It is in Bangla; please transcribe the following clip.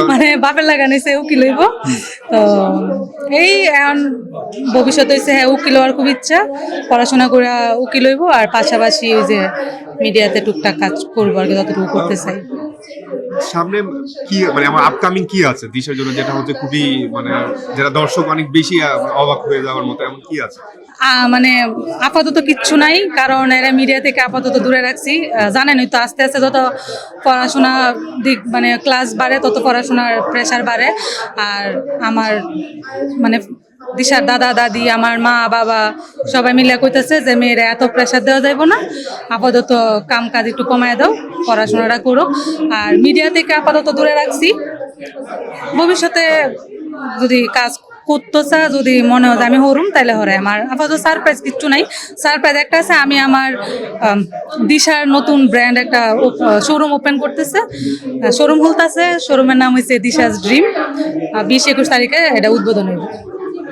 মানে বাপের লাগা নিছে উকিল হইব। তো এই এখন ভবিষ্যৎ হয়েছে হ্যাঁ উকিল হওয়ার খুব ইচ্ছা, পড়াশোনা করে উকিল হইব আর পাশাপাশি ওই যে মিডিয়াতে টুকটাক কাজ করবো আর কি, যতটুকু করতে চাই। সামনে কি মানে আমার আপকামিং কি আছে দিশার জন্য, যেটা হচ্ছে খুবই মানে যেটা দর্শক অনেক বেশি অবাক হয়ে যাওয়ার মতো, এমন কি আছে? মানে আপাতত কিচ্ছু নাই, কারণ এরা মিডিয়া থেকে আপাতত দূরে রাখছি। জানেনই তো আস্তে আস্তে যত পড়াশোনা দিক মানে ক্লাস বাড়ে তত পড়াশোনার প্রেশার বাড়ে। আর আমার মানে দিশার দাদা দাদি আমার মা বাবা সবাই মিলে কইতেছে যে মেয়েরা এত প্রেশার দেওয়া যাইব না, আপাতত কাম কাজ একটু কমায় দাও, পড়াশোনাটা করো। আর মিডিয়া থেকে আপাতত দূরে রাখছি। ভবিষ্যতে যদি কাজ করতেছে, যদি মনে হয় যে আমি হরুম তাইলে হরে। আমার আপাতত সারপ্রাইজ কিচ্ছু নাই। সারপ্রাইজ একটা আছে, আমি আমার দিশার নতুন ব্র্যান্ড একটা শোরুম ওপেন করতেছে, শোরুম খুলতেছে। শোরুমের নাম হয়েছে দিশাস ড্রিম। 20-21 তারিখে এটা উদ্বোধন হবে।